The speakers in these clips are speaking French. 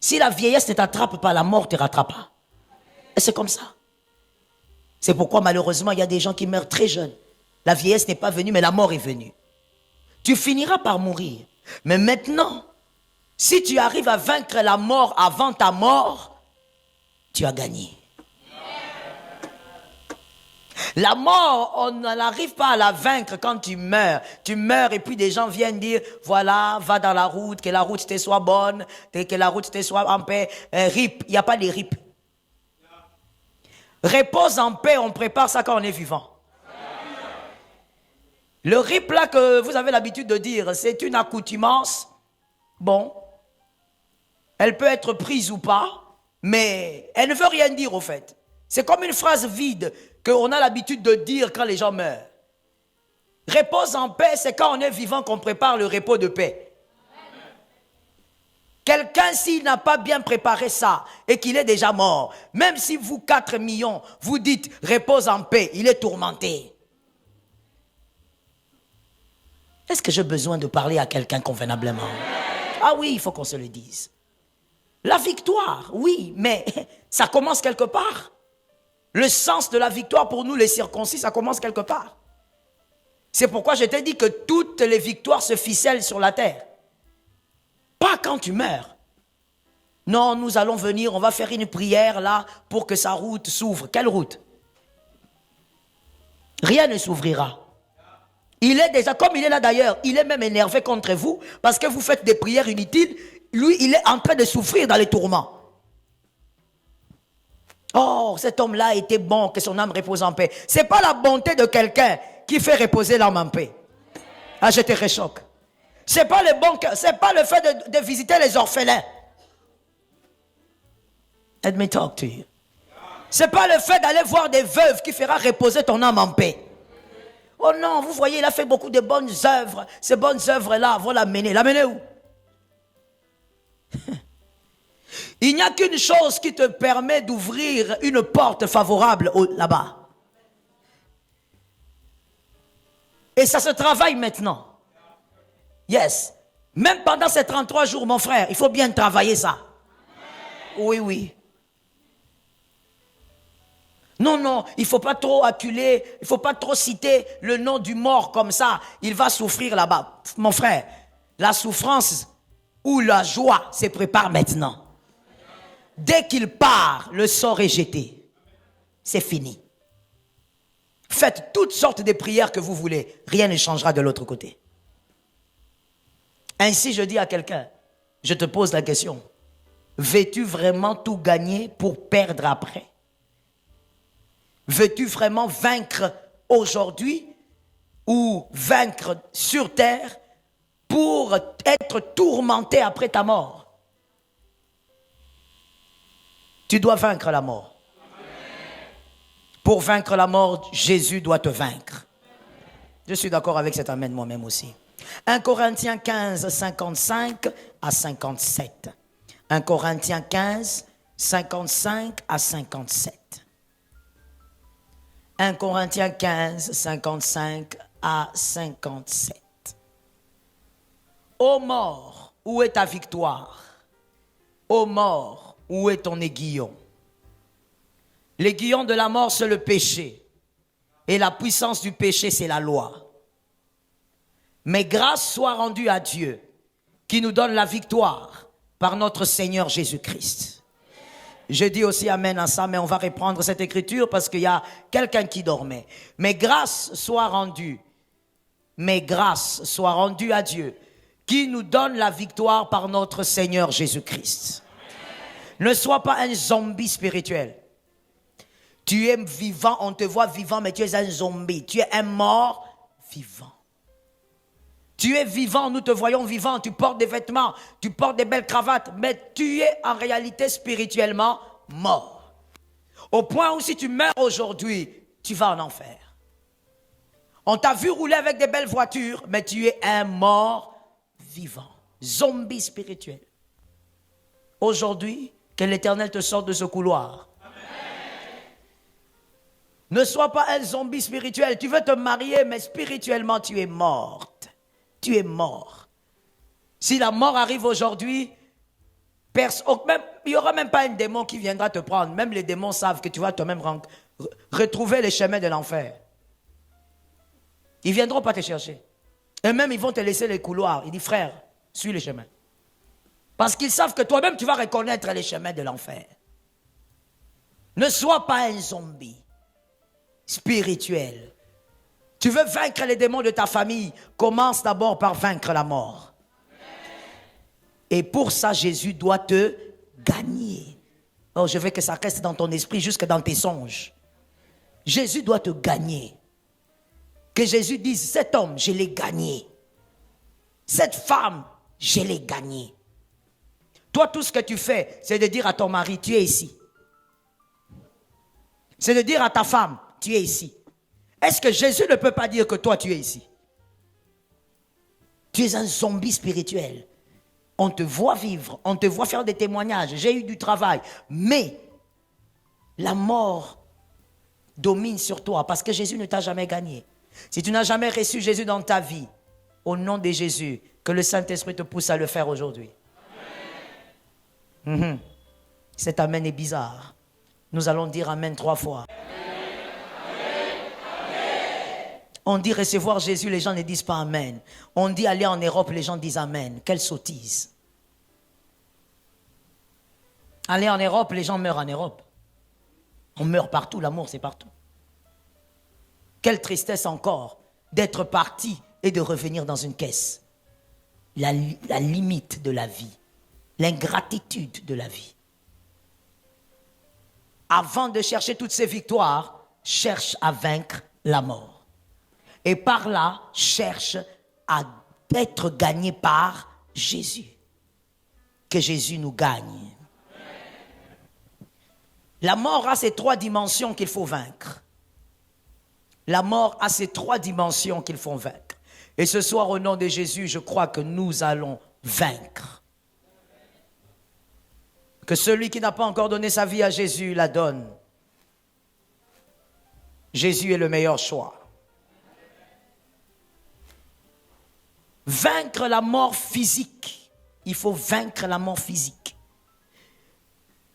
Si la vieillesse ne t'attrape pas, la mort te rattrapera. Et c'est comme ça. C'est pourquoi malheureusement, il y a des gens qui meurent très jeunes. La vieillesse n'est pas venue, mais la mort est venue. Tu finiras par mourir. Mais maintenant, si tu arrives à vaincre la mort avant ta mort, tu as gagné. La mort, on n'arrive pas à la vaincre quand tu meurs. Tu meurs et puis des gens viennent dire, voilà, va dans la route, que la route te soit bonne, que la route te soit en paix. RIP, il n'y a pas de RIP. Repose en paix, on prépare ça quand on est vivant. Le RIP là que vous avez l'habitude de dire, c'est une accoutumance. Bon, elle peut être prise ou pas, mais elle ne veut rien dire au fait. C'est comme une phrase vide qu'on a l'habitude de dire quand les gens meurent. Repose en paix, c'est quand on est vivant qu'on prépare le repos de paix. Quelqu'un, s'il n'a pas bien préparé ça et qu'il est déjà mort, même si vous 4 millions, vous dites repose en paix, il est tourmenté. Est-ce que j'ai besoin de parler à quelqu'un convenablement? Ah oui, il faut qu'on se le dise. La victoire, oui, mais ça commence quelque part. Le sens de la victoire pour nous, les circoncis, ça commence quelque part. C'est pourquoi je t'ai dit que toutes les victoires se ficellent sur la terre. Pas quand tu meurs. Non, nous allons venir, on va faire une prière là pour que sa route s'ouvre. Quelle route? Rien ne s'ouvrira. Il est déjà, comme il est là d'ailleurs, il est même énervé contre vous parce que vous faites des prières inutiles. Lui, il est en train de souffrir dans les tourments. Oh, cet homme-là était bon, que son âme repose en paix. Ce n'est pas la bonté de quelqu'un qui fait reposer l'âme en paix. Ah, je te réchoque. Ce n'est pas le bon cœur, c'est pas le fait de visiter les orphelins. Let me talk to you. Ce n'est pas le fait d'aller voir des veuves qui fera reposer ton âme en paix. Oh non, vous voyez, il a fait beaucoup de bonnes œuvres. Ces bonnes œuvres-là vont l'amener. L'amener où? Il n'y a qu'une chose qui te permet d'ouvrir une porte favorable là-bas. Et ça se travaille maintenant. Yes. Même pendant ces 33 jours, mon frère, il faut bien travailler ça. Oui, oui. Non, non, il ne faut pas trop acculer, il ne faut pas trop citer le nom du mort comme ça. Il va souffrir là-bas. Mon frère, la souffrance ou la joie se prépare maintenant. Dès qu'il part, le sort est jeté. C'est fini. Faites toutes sortes de prières que vous voulez. Rien ne changera de l'autre côté. Ainsi, je dis à quelqu'un, je te pose la question. Veux-tu vraiment tout gagner pour perdre après? Veux-tu vraiment vaincre aujourd'hui ou vaincre sur terre pour être tourmenté après ta mort? Tu dois vaincre la mort. Pour vaincre la mort, Jésus doit te vaincre. Je suis d'accord avec cet amen moi-même aussi. 1 Corinthiens 15, 55 à 57. 1 Corinthiens 15, 55 à 57. 1 Corinthiens 15, 55 à 57. Ô mort, où est ta victoire? Ô mort, où est ton aiguillon? L'aiguillon de la mort, c'est le péché. Et la puissance du péché, c'est la loi. Mais grâce soit rendue à Dieu, qui nous donne la victoire par notre Seigneur Jésus-Christ. Je dis aussi amen à ça, mais on va reprendre cette écriture parce qu'il y a quelqu'un qui dormait. Mais grâce soit rendue à Dieu, qui nous donne la victoire par notre Seigneur Jésus-Christ. Ne sois pas un zombie spirituel. Tu es vivant, on te voit vivant, mais tu es un zombie. Tu es un mort vivant. Tu es vivant, nous te voyons vivant, tu portes des vêtements, tu portes des belles cravates, mais tu es en réalité spirituellement mort. Au point où si tu meurs aujourd'hui, tu vas en enfer. On t'a vu rouler avec des belles voitures, mais tu es un mort vivant. Zombie spirituel. Aujourd'hui, que l'Éternel te sorte de ce couloir. Ne sois pas un zombie spirituel. Tu veux te marier, mais spirituellement, tu es morte. Tu es mort. Si la mort arrive aujourd'hui, Il n'y aura même pas un démon qui viendra te prendre. Même les démons savent que tu vas toi-même retrouver les chemins de l'enfer. Ils ne viendront pas te chercher. Et même ils vont te laisser les couloirs. Il dit, frère, suis les chemins. Parce qu'ils savent que toi-même tu vas reconnaître les chemins de l'enfer. Ne sois pas un zombie spirituel. Tu veux vaincre les démons de ta famille, commence d'abord par vaincre la mort. Et pour ça, Jésus doit te gagner. Oh, je veux que ça reste dans ton esprit, jusque dans tes songes. Jésus doit te gagner. Que Jésus dise, cet homme, je l'ai gagné. Cette femme, je l'ai gagné. Toi, tout ce que tu fais, c'est de dire à ton mari, tu es ici. C'est de dire à ta femme, tu es ici. Est-ce que Jésus ne peut pas dire que toi, tu es ici? Tu es un zombie spirituel. On te voit vivre, on te voit faire des témoignages. J'ai eu du travail, mais la mort domine sur toi parce que Jésus ne t'a jamais gagné. Si tu n'as jamais reçu Jésus dans ta vie, au nom de Jésus, que le Saint-Esprit te pousse à le faire aujourd'hui. Cet amen est bizarre. Nous allons dire amen 3 fois. On dit recevoir Jésus, les gens ne disent pas amen. On dit aller en Europe, les gens disent amen. Quelle sottise. Aller en Europe, les gens meurent en Europe. On meurt partout, l'amour c'est partout. Quelle tristesse encore d'être parti et de revenir dans une caisse. La limite de la vie. L'ingratitude de la vie. Avant de chercher toutes ces victoires, cherche à vaincre la mort. Et par là, cherche à être gagné par Jésus. Que Jésus nous gagne. La mort a ces 3 dimensions qu'il faut vaincre. La mort a ces 3 dimensions qu'il faut vaincre. Et ce soir, au nom de Jésus, je crois que nous allons vaincre. Que celui qui n'a pas encore donné sa vie à Jésus la donne. Jésus est le meilleur choix. Vaincre la mort physique. Il faut vaincre la mort physique.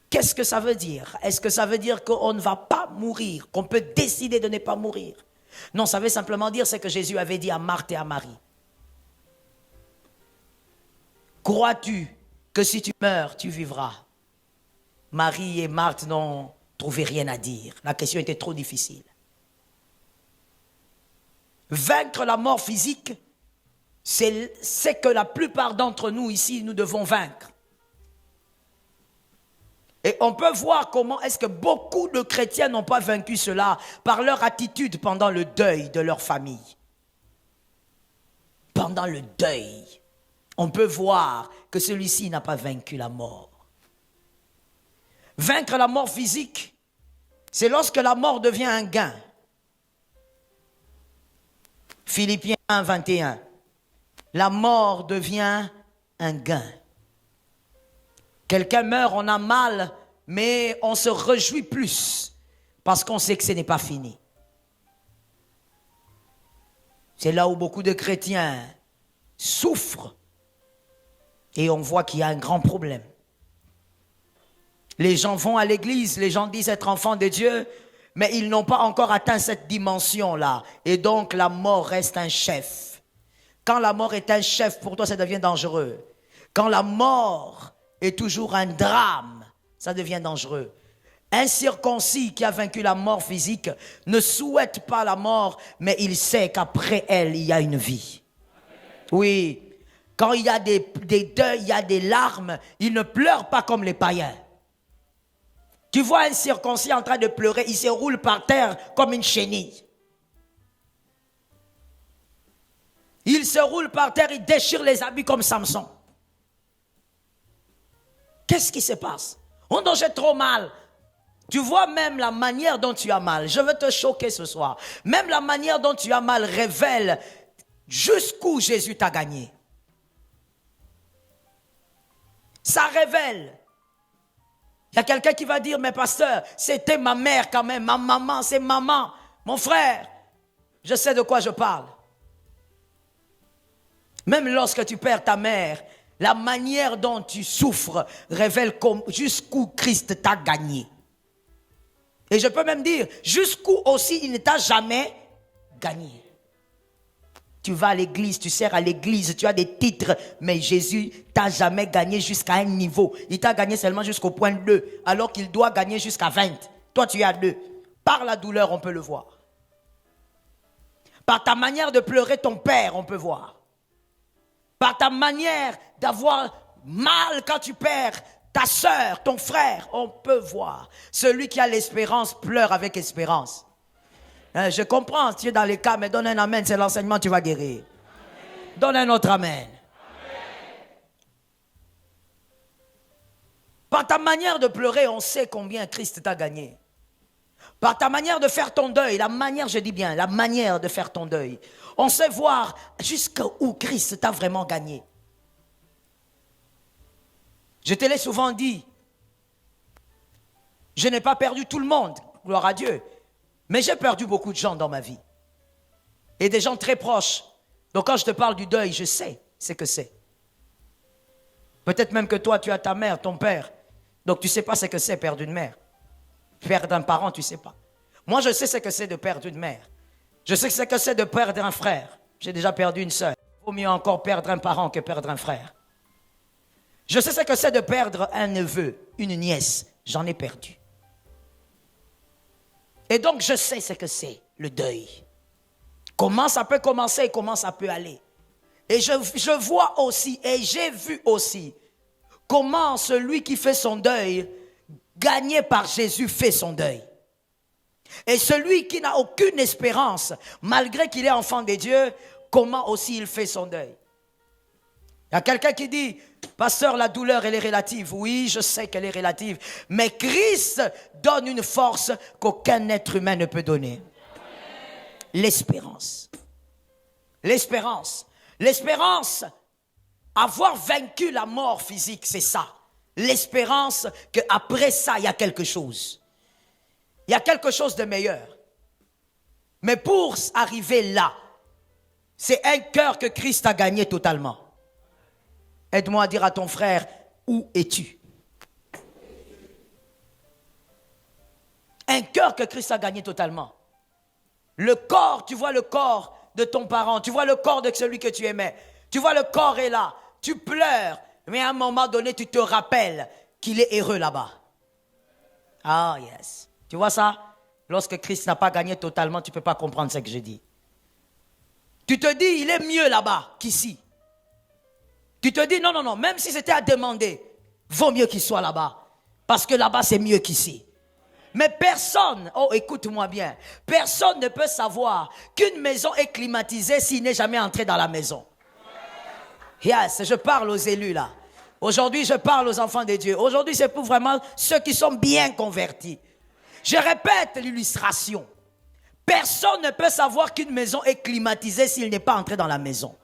Qu'est-ce que ça veut dire? Est-ce que ça veut dire qu'on ne va pas mourir, qu'on peut décider de ne pas mourir? Non, ça veut simplement dire ce que Jésus avait dit à Marthe et à Marie. Crois-tu que si tu meurs, tu vivras? Marie et Marthe n'ont trouvé rien à dire. La question était trop difficile. Vaincre la mort physique, c'est que la plupart d'entre nous ici, nous devons vaincre. Et on peut voir comment est-ce que beaucoup de chrétiens n'ont pas vaincu cela par leur attitude pendant le deuil de leur famille. Pendant le deuil, on peut voir que celui-ci n'a pas vaincu la mort. Vaincre la mort physique, c'est lorsque la mort devient un gain. Philippiens 1, 21. La mort devient un gain. Quelqu'un meurt, on a mal, mais on se réjouit plus parce qu'on sait que ce n'est pas fini. C'est là où beaucoup de chrétiens souffrent et on voit qu'il y a un grand problème. Les gens vont à l'église, les gens disent être enfants de Dieu, mais ils n'ont pas encore atteint cette dimension-là. Et donc la mort reste un chef. Quand la mort est un chef, pour toi, ça devient dangereux. Quand la mort est toujours un drame, ça devient dangereux. Un circoncis qui a vaincu la mort physique ne souhaite pas la mort, mais il sait qu'après elle, il y a une vie. Oui, quand il y a des deuils, il y a des larmes, il ne pleure pas comme les païens. Tu vois un circoncis en train de pleurer, il se roule par terre comme une chenille. Il se roule par terre, il déchire les habits comme Samson. Qu'est-ce qui se passe? On dit j'ai trop mal. Tu vois même la manière dont tu as mal. Je veux te choquer ce soir. Même la manière dont tu as mal révèle jusqu'où Jésus t'a gagné. Ça révèle. Il y a quelqu'un qui va dire, mais pasteur, c'était ma mère quand même, ma maman, c'est maman. Mon frère, je sais de quoi je parle. Même lorsque tu perds ta mère, La manière dont tu souffres révèle jusqu'où Christ t'a gagné. Et je peux même dire, jusqu'où aussi il ne t'a jamais gagné. Tu vas à l'église, tu sers à l'église, tu as des titres, mais Jésus t'a jamais gagné jusqu'à un niveau. Il t'a gagné seulement jusqu'au point 2, alors qu'il doit gagner jusqu'à 20. Toi, tu es à 2. Par la douleur, on peut le voir. Par ta manière de pleurer ton père, on peut voir. Par ta manière d'avoir mal quand tu perds ta soeur, ton frère, on peut voir. Celui qui a l'espérance pleure avec espérance. Je comprends, tu es dans les cas, mais donne un amen, c'est l'enseignement, tu vas guérir. Amen. Donne un autre amen. Amen. Par ta manière de pleurer, on sait combien Christ t'a gagné. Par ta manière de faire ton deuil, la manière, je dis bien, la manière de faire ton deuil, on sait voir jusqu'où Christ t'a vraiment gagné. Je te l'ai souvent dit, je n'ai pas perdu tout le monde, gloire à Dieu, mais j'ai perdu beaucoup de gens dans ma vie. Et des gens très proches. Donc quand je te parle du deuil, je sais ce que c'est. Peut-être même que toi, tu as ta mère, ton père, donc tu ne sais pas ce que c'est perdre une mère. Perdre un parent, tu ne sais pas. Moi, je sais ce que c'est de perdre une mère. Je sais ce que c'est de perdre un frère. J'ai déjà perdu une sœur. Il vaut mieux encore perdre un parent que perdre un frère. Je sais ce que c'est de perdre un neveu, une nièce. J'en ai perdu. Et donc, je sais ce que c'est, le deuil. Comment ça peut commencer et comment ça peut aller. Et je vois aussi, et j'ai vu aussi, comment celui qui fait son deuil, gagné par Jésus, fait son deuil. Et celui qui n'a aucune espérance, malgré qu'il est enfant de Dieu, comment aussi il fait son deuil. Il y a quelqu'un qui dit, pasteur, la douleur, elle est relative. Oui, je sais qu'elle est relative. Mais Christ donne une force qu'aucun être humain ne peut donner. L'espérance. L'espérance. L'espérance, avoir vaincu la mort physique, c'est ça. L'espérance qu'après ça, il y a quelque chose. Il y a quelque chose de meilleur. Mais pour arriver là, c'est un cœur que Christ a gagné totalement. Aide-moi à dire à ton frère, où es-tu? Un cœur que Christ a gagné totalement. Le corps, tu vois le corps de ton parent, tu vois le corps de celui que tu aimais. Tu vois le corps est là, tu pleures, mais à un moment donné, tu te rappelles qu'il est heureux là-bas. Ah, yes. Tu vois ça? Lorsque Christ n'a pas gagné totalement, tu ne peux pas comprendre ce que je dis. Tu te dis, il est mieux là-bas qu'ici. Tu te dis, non, même si c'était à demander, vaut mieux qu'il soit là-bas. Parce que là-bas, c'est mieux qu'ici. Mais personne, oh écoute-moi bien, personne ne peut savoir qu'une maison est climatisée s'il n'est jamais entré dans la maison. Yes, je parle aux élus là. Aujourd'hui, je parle aux enfants de Dieu. Aujourd'hui, c'est pour vraiment ceux qui sont bien convertis. Je répète l'illustration. Personne ne peut savoir qu'une maison est climatisée s'il n'est pas entré dans la maison.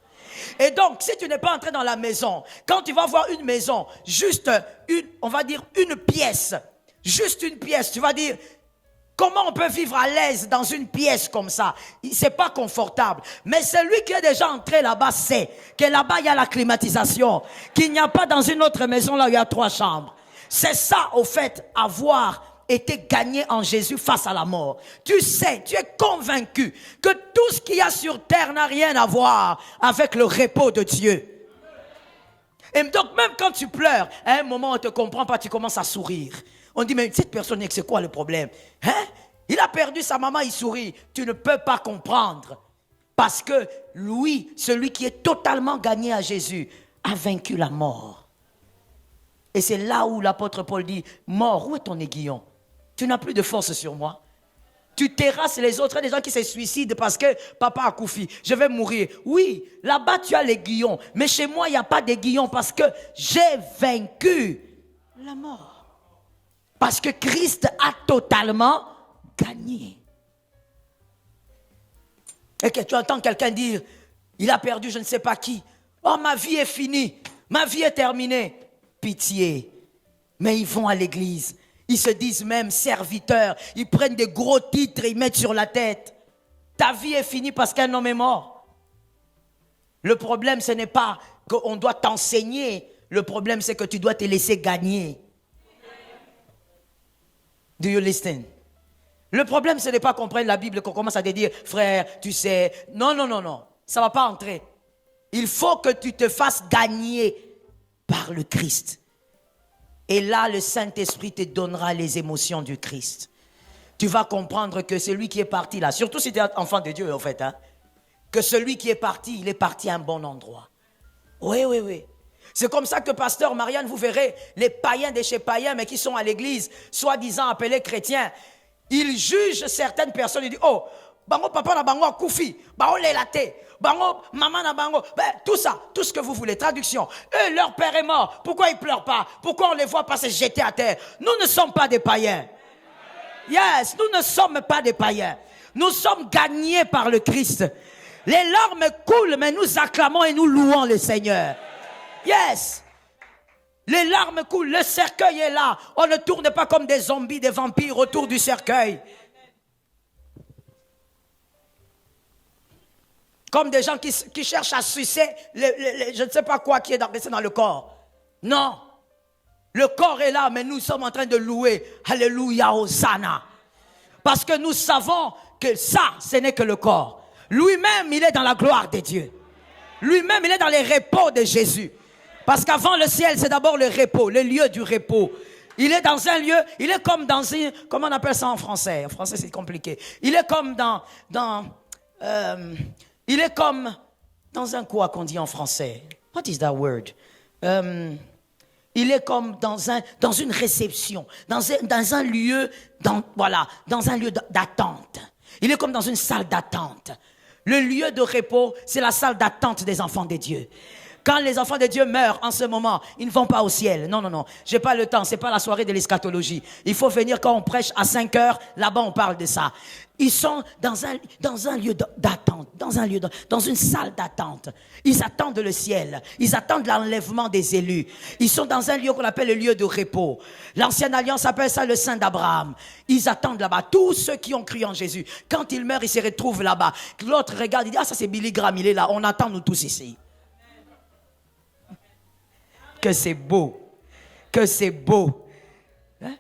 Et donc, si tu n'es pas entré dans la maison, quand tu vas voir une maison, juste on va dire une pièce, juste une pièce, tu vas dire, comment on peut vivre à l'aise dans une pièce comme ça? C'est pas confortable. Mais celui qui est déjà entré là-bas sait que là-bas, il y a la climatisation, qu'il n'y a pas dans une autre maison là où il y a 3 chambres. C'est ça, au fait, avoir été gagné en Jésus face à la mort. Tu sais, tu es convaincu que tout ce qu'il y a sur terre n'a rien à voir avec le repos de Dieu. Et donc même quand tu pleures, à un moment on ne te comprend pas, tu commences à sourire. On dit, mais cette personne, c'est quoi le problème? Il a perdu sa maman, il sourit. Tu ne peux pas comprendre. Parce que lui, celui qui est totalement gagné à Jésus, a vaincu la mort. Et c'est là où l'apôtre Paul dit, mort, où est ton aiguillon? Tu n'as plus de force sur moi. Tu terrasses les autres, il y a des gens qui se suicident parce que papa a couffé, je vais mourir. Oui, là-bas tu as l'aiguillon, mais chez moi il n'y a pas d'aiguillon parce que j'ai vaincu la mort. Parce que Christ a totalement gagné. Et que tu entends quelqu'un dire, il a perdu je ne sais pas qui. Oh, ma vie est finie, ma vie est terminée. Pitié, mais ils vont à l'église. Ils se disent même serviteurs. Ils prennent des gros titres et ils mettent sur la tête. Ta vie est finie parce qu'un homme est mort. Le problème, ce n'est pas qu'on doit t'enseigner. Le problème, c'est que tu dois te laisser gagner. Do you listen? Le problème, ce n'est pas comprendre la Bible, qu'on commence à te dire, frère, tu sais, non, non, non, non, ça ne va pas entrer. Il faut que tu te fasses gagner par le Christ. Et là, le Saint-Esprit te donnera les émotions du Christ. Tu vas comprendre que celui qui est parti là, surtout si tu es enfant de Dieu en fait, hein, que celui qui est parti, il est parti à un bon endroit. Oui, oui, oui. C'est comme ça que pasteur Marianne, vous verrez, les païens de chez païens, mais qui sont à l'église, soi-disant appelés chrétiens, ils jugent certaines personnes, ils disent, oh, bango papa na bango koufi, bango lelate, bango maman na bango, ben, tout ça, tout ce que vous voulez, traduction. Eux, leur père est mort, pourquoi ils pleurent pas? Pourquoi on les voit pas se jeter à terre? Nous ne sommes pas des païens. Yes, nous ne sommes pas des païens. Nous sommes gagnés par le Christ. Les larmes coulent, mais nous acclamons et nous louons le Seigneur. Yes. Les larmes coulent, le cercueil est là. On ne tourne pas comme des zombies, des vampires autour du cercueil. Comme des gens qui cherchent à sucer je ne sais pas quoi qui est resté dans le corps. Non. Le corps est là, mais nous sommes en train de louer. Alléluia, Hosanna. Parce que nous savons que ça, ce n'est que le corps. Lui-même, il est dans la gloire de Dieu. Lui-même, il est dans les repos de Jésus. Parce qu'avant le ciel, c'est d'abord le repos, le lieu du repos. Il est dans un lieu, il est comme dans un, comment on appelle ça en français? En français, c'est compliqué. Il est comme il est comme dans un quoi qu'on dit en français? What is that word? Il est comme dans une réception, dans un lieu, dans un lieu d'attente. Il est comme dans une salle d'attente. Le lieu de repos, c'est la salle d'attente des enfants de Dieu. Quand les enfants de Dieu meurent en ce moment, ils ne vont pas au ciel. Non, non, non. J'ai pas le temps. C'est pas la soirée de l'eschatologie. Il faut venir quand on prêche à 5 heures. Là-bas, on parle de ça. Ils sont dans un lieu d'attente, dans une salle d'attente. Ils attendent le ciel. Ils attendent l'enlèvement des élus. Ils sont dans un lieu qu'on appelle le lieu de repos. L'Ancienne Alliance appelle ça le sein d'Abraham. Ils attendent là-bas. Tous ceux qui ont cru en Jésus, quand ils meurent, ils se retrouvent là-bas. L'autre regarde, il dit, ah, ça c'est Billy Graham, il est là. On attend nous tous ici. Que c'est beau, que c'est beau. Hein?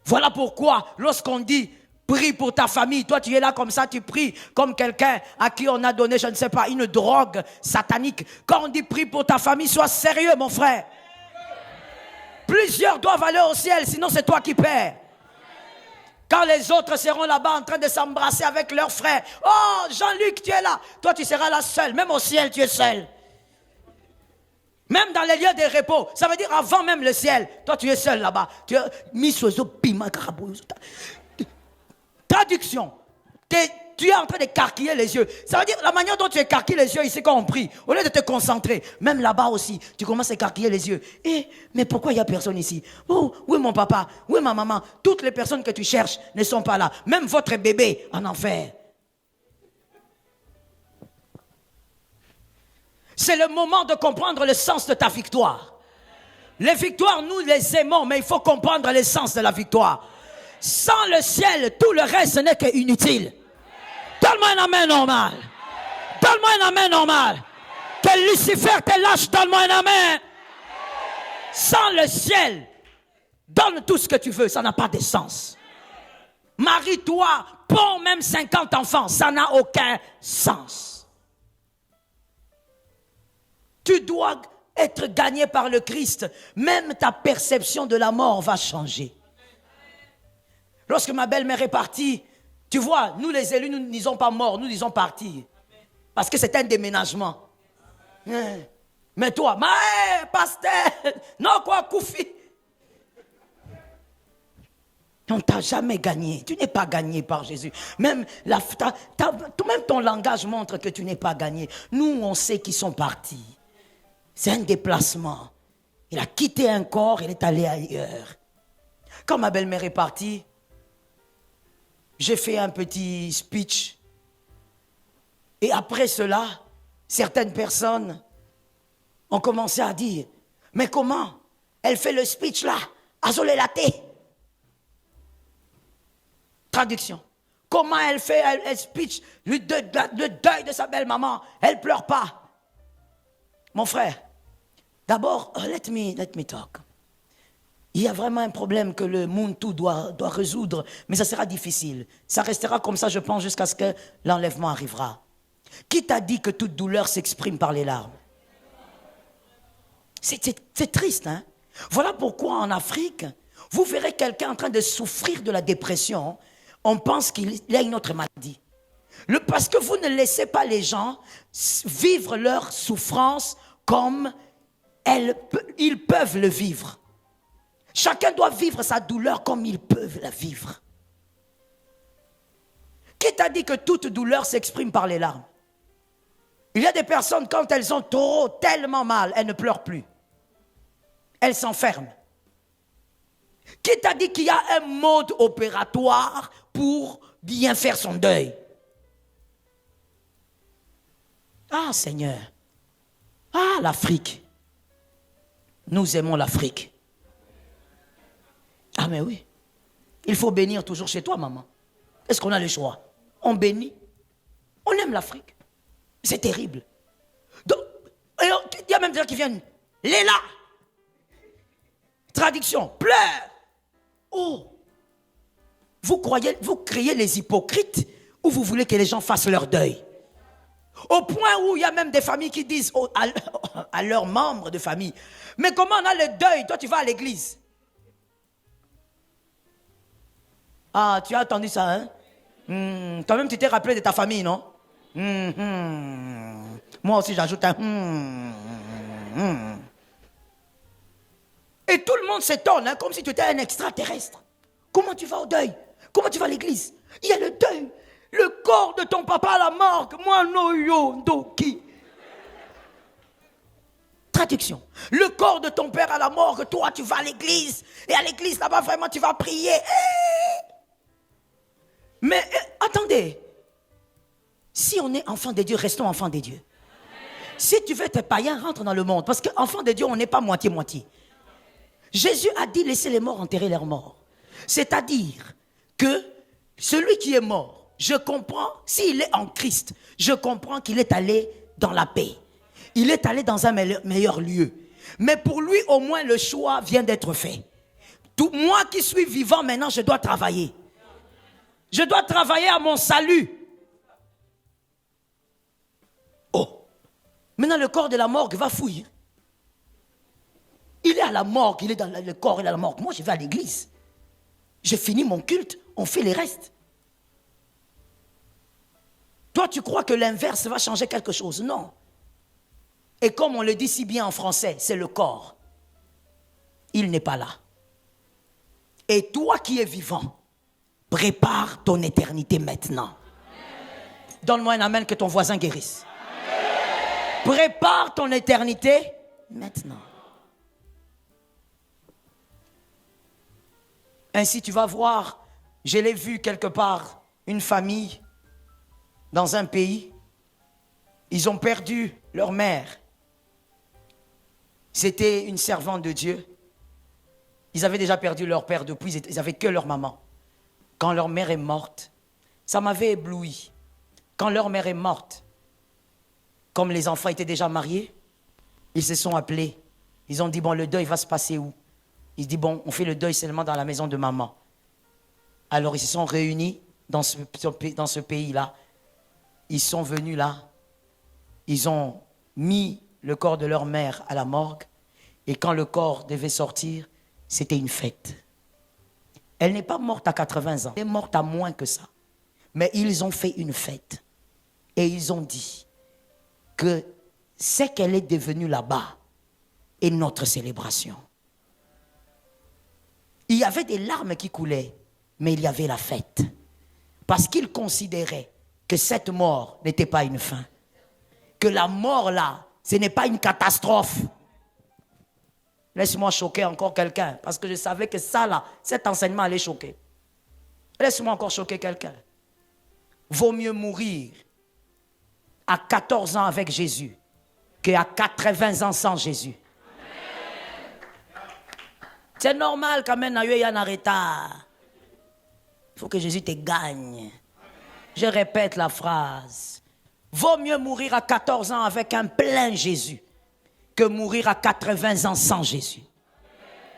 Voilà pourquoi, lorsqu'on dit, prie pour ta famille, toi tu es là comme ça, tu pries comme quelqu'un à qui on a donné, je ne sais pas, une drogue satanique. Quand on dit prie pour ta famille, sois sérieux mon frère. Plusieurs doivent aller au ciel, sinon c'est toi qui perds. Quand les autres seront là-bas en train de s'embrasser avec leurs frères, oh Jean-Luc tu es là, toi tu seras là seul, même au ciel tu es seul. Même dans les lieux de repos, ça veut dire avant même le ciel. Toi, tu es seul là-bas. Tu es mis sur ce piment. Traduction. Tu es en train d'écarquiller les yeux. Ça veut dire la manière dont tu écarquilles les yeux ici quand on prie. Au lieu de te concentrer, même là-bas aussi, tu commences à écarquiller les yeux. Mais pourquoi il n'y a personne ici? Oh, oui mon papa, oui ma maman. Toutes les personnes que tu cherches ne sont pas là. Même votre bébé en enfer. C'est le moment de comprendre le sens de ta victoire. Les victoires, nous les aimons, mais il faut comprendre le sens de la victoire. Sans le ciel, tout le reste n'est que inutile. Donne-moi un amen normal. Donne-moi un amen normal. Que Lucifer te lâche, donne-moi un amen. Sans le ciel, donne tout ce que tu veux, ça n'a pas de sens. Marie-toi, prends même 50 enfants, ça n'a aucun sens. Tu dois être gagné par le Christ. Même ta perception de la mort va changer. Lorsque ma belle-mère est partie, tu vois, nous les élus, nous ne disons pas mort, nous disons partie. Parce que c'est un déménagement. Mais toi, pasteur, non quoi, Koufi. On ne t'a jamais gagné. Tu n'es pas gagné par Jésus. Même ton langage montre que tu n'es pas gagné. Nous, on sait qu'ils sont partis. C'est un déplacement. Il a quitté un corps, il est allé ailleurs. Quand ma belle-mère est partie, j'ai fait un petit speech. Et après cela, certaines personnes ont commencé à dire, mais comment elle fait le speech là, à Solelate? Traduction. Comment elle fait elle speech le deuil de sa belle-maman? Elle ne pleure pas. Mon frère, D'abord, let me talk. Il y a vraiment un problème que le monde tout doit résoudre, mais ça sera difficile. Ça restera comme ça, je pense, jusqu'à ce que l'enlèvement arrivera. Qui t'a dit que toute douleur s'exprime par les larmes? C'est triste, hein? Voilà pourquoi en Afrique, vous verrez quelqu'un en train de souffrir de la dépression, on pense qu'il a une autre maladie. Parce que vous ne laissez pas les gens vivre leur souffrance comme ils peuvent le vivre. Chacun doit vivre sa douleur comme ils peuvent la vivre. Qui t'a dit que toute douleur s'exprime par les larmes? Il y a des personnes, quand elles ont tellement mal, elles ne pleurent plus. Elles s'enferment. Qui t'a dit qu'il y a un mode opératoire pour bien faire son deuil? Ah Seigneur. Ah l'Afrique. Nous aimons l'Afrique. Ah mais oui. Il faut bénir toujours chez toi, maman. Est-ce qu'on a le choix? On bénit. On aime l'Afrique. C'est terrible. Donc, il y a même des gens qui viennent. Léla. Traduction. Pleure. Oh. Vous créez les hypocrites ou vous voulez que les gens fassent leur deuil? Au point où il y a même des familles qui disent à leurs membres de famille, mais comment on a le deuil? Toi tu vas à l'église. Ah, tu as entendu ça, hein? Toi-même tu t'es rappelé de ta famille, non? Moi aussi j'ajoute un Et tout le monde s'étonne, hein, comme si tu étais un extraterrestre. Comment tu vas au deuil? Comment tu vas à l'église? Il y a le deuil. Le corps de ton papa à la morgue. Moi, no yo, doki. Traduction. Le corps de ton père à la morgue. Toi, tu vas à l'église. Et à l'église, là-bas, vraiment, tu vas prier. Mais attendez. Si on est enfant de Dieu, restons enfants de Dieu. Si tu veux être païen, rentre dans le monde. Parce qu'enfant de Dieu, on n'est pas moitié-moitié. Jésus a dit, laissez les morts enterrer leurs morts. C'est-à-dire que celui qui est mort, je comprends, s'il est en Christ, je comprends qu'il est allé dans la paix. Il est allé dans un meilleur lieu. Mais pour lui, au moins, le choix vient d'être fait. Moi qui suis vivant maintenant, je dois travailler. Je dois travailler à mon salut. Oh. Maintenant, le corps de la morgue va fouiller. Il est à la morgue, il est dans le corps, il est à la morgue. Moi, je vais à l'église. J'ai fini mon culte, on fait les restes. Toi, tu crois que l'inverse va changer quelque chose? Non. Et comme on le dit si bien en français, c'est le corps. Il n'est pas là. Et toi qui es vivant, prépare ton éternité maintenant. Donne-moi un amen que ton voisin guérisse. Prépare ton éternité maintenant. Ainsi, tu vas voir, je l'ai vu quelque part, une famille dans un pays, ils ont perdu leur mère. C'était une servante de Dieu. Ils avaient déjà perdu leur père depuis, ils n'avaient que leur maman. Quand leur mère est morte, ça m'avait ébloui. Quand leur mère est morte, comme les enfants étaient déjà mariés, ils se sont appelés. Ils ont dit, bon, le deuil va se passer où? Ils disent, bon, on fait le deuil seulement dans la maison de maman. Alors ils se sont réunis dans ce pays-là. Ils sont venus là, ils ont mis le corps de leur mère à la morgue et quand le corps devait sortir, c'était une fête. Elle n'est pas morte à 80 ans, elle est morte à moins que ça. Mais ils ont fait une fête et ils ont dit que ce qu'elle est devenue là-bas est notre célébration. Il y avait des larmes qui coulaient, mais il y avait la fête. Parce qu'ils considéraient que cette mort n'était pas une fin. Que la mort là, ce n'est pas une catastrophe. Laisse-moi choquer encore quelqu'un, parce que je savais que ça là, cet enseignement allait choquer. Laisse-moi encore choquer quelqu'un. Vaut mieux mourir à 14 ans avec Jésus qu'à 80 ans sans Jésus. C'est normal quand même, il y a un retard. Il faut que Jésus te gagne. Je répète la phrase. Vaut mieux mourir à 14 ans avec un plein Jésus que mourir à 80 ans sans Jésus.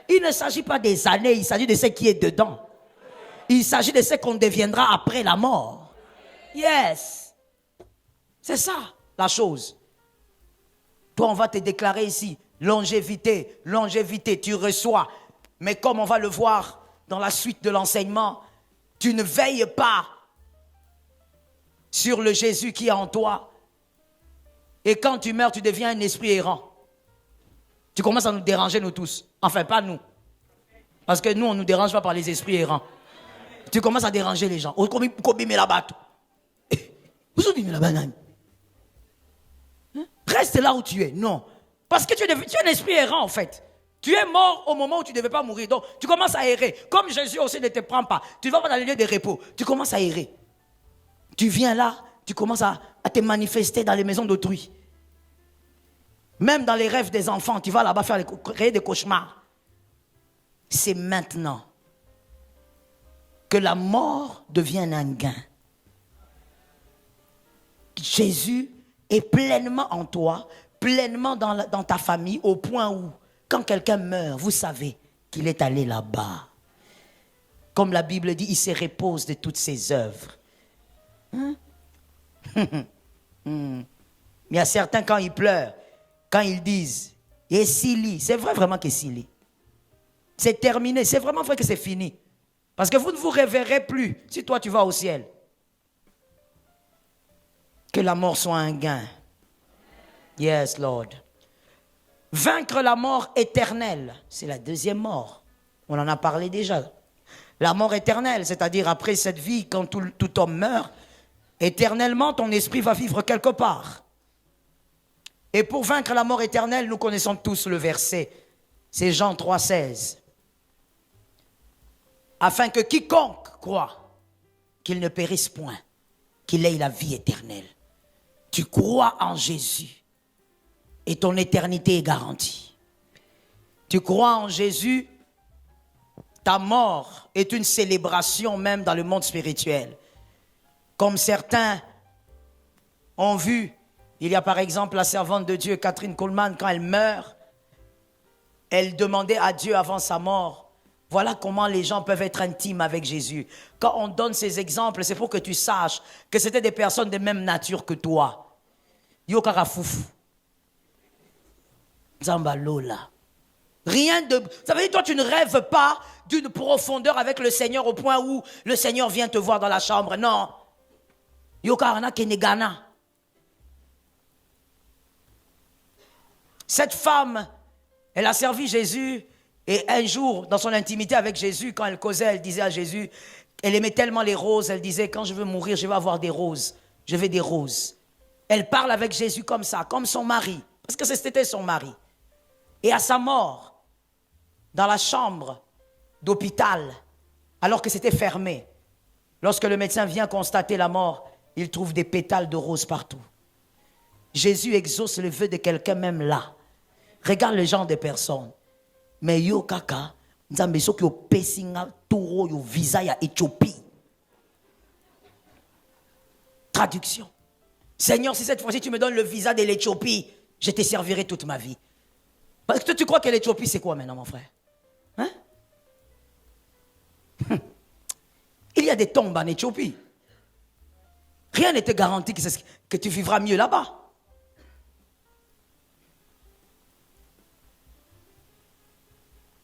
Il ne s'agit pas des années, il s'agit de ce qui est dedans. Il s'agit de ce qu'on deviendra après la mort. Yes. C'est ça, la chose. Toi, on va te déclarer ici, longévité, longévité, tu reçois. Mais comme on va le voir dans la suite de l'enseignement, tu ne veilles pas sur le Jésus qui est en toi. Et quand tu meurs, tu deviens un esprit errant. Tu commences à nous déranger, nous tous. Enfin, pas nous. Parce que nous, on ne nous dérange pas par les esprits errants. Tu commences à déranger les gens. Reste là où tu es. Non. Parce que tu es un esprit errant, en fait. Tu es mort au moment où tu ne devais pas mourir. Donc, tu commences à errer. Comme Jésus aussi ne te prend pas. Tu ne vas pas dans les lieux de repos. Tu commences à errer. Tu viens là, tu commences à te manifester dans les maisons d'autrui. Même dans les rêves des enfants, tu vas là-bas créer des cauchemars. C'est maintenant que la mort devienne un gain. Jésus est pleinement en toi, pleinement dans ta famille, au point où, quand quelqu'un meurt, vous savez qu'il est allé là-bas. Comme la Bible dit, il se repose de toutes ses œuvres. Il y a certains, quand ils pleurent, quand ils disent, et Sili, c'est vrai vraiment que Sili. C'est terminé, c'est vraiment vrai que c'est fini. Parce que vous ne vous réveillerez plus si toi tu vas au ciel. Que la mort soit un gain. Yes, Lord. Vaincre la mort éternelle, c'est la deuxième mort. On en a parlé déjà. La mort éternelle, c'est-à-dire après cette vie, quand tout homme meurt, éternellement, ton esprit va vivre quelque part. Et pour vaincre la mort éternelle, nous connaissons tous le verset. C'est Jean 3,16. Afin que quiconque croit qu'il ne périsse point, qu'il ait la vie éternelle. Tu crois en Jésus et ton éternité est garantie. Tu crois en Jésus, ta mort est une célébration même dans le monde spirituel. Comme certains ont vu, il y a par exemple la servante de Dieu, Catherine Coleman, quand elle meurt, elle demandait à Dieu avant sa mort, voilà comment les gens peuvent être intimes avec Jésus. Quand on donne ces exemples, c'est pour que tu saches que c'était des personnes de même nature que toi. Yo karafouf. Zambalola. Rien de... Ça veut dire toi tu ne rêves pas d'une profondeur avec le Seigneur au point où le Seigneur vient te voir dans la chambre. Non. Yo karana kenegana. Cette femme, elle a servi Jésus et un jour, dans son intimité avec Jésus, quand elle causait, elle disait à Jésus, elle aimait tellement les roses, elle disait, quand je veux mourir, je vais avoir des roses. Je veux des roses. Elle parle avec Jésus comme ça, comme son mari, parce que c'était son mari. Et à sa mort, dans la chambre d'hôpital, alors que c'était fermé, lorsque le médecin vient constater la mort, il trouve des pétales de roses partout. Jésus exauce le vœu de quelqu'un même là. Regarde le genre de personnes. Mais yo kaka, nzambe soki yo pesinga touro yo visa ya Éthiopie. Traduction. Seigneur, si cette fois-ci tu me donnes le visa de l'Éthiopie, je te servirai toute ma vie. Parce que tu crois que l'Éthiopie c'est quoi maintenant, mon frère? Hein? Il y a des tombes en Éthiopie. Rien ne te garantit que tu vivras mieux là-bas.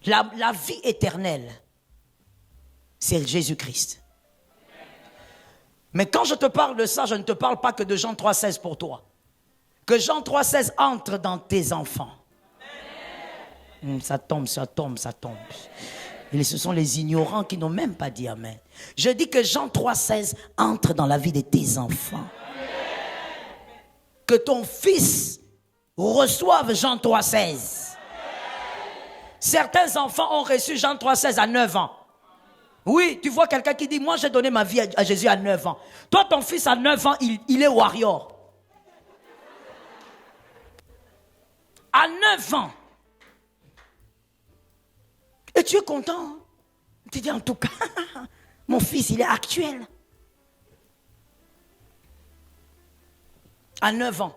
La vie éternelle, c'est Jésus-Christ. Mais quand je te parle de ça, je ne te parle pas que de Jean 3,16 pour toi. Que Jean 3,16 entre dans tes enfants. Ça tombe, ça tombe, ça tombe. Et ce sont les ignorants qui n'ont même pas dit Amen. Je dis que Jean 3,16 entre dans la vie de tes enfants. Que ton fils reçoive Jean 3,16. Certains enfants ont reçu Jean 3,16 à 9 ans. Oui, tu vois quelqu'un qui dit, moi j'ai donné ma vie à Jésus à 9 ans. Toi, ton fils à 9 ans, il est warrior. À 9 ans. Et tu es content. Hein? Tu dis en tout cas, mon fils, il est actuel. À 9 ans.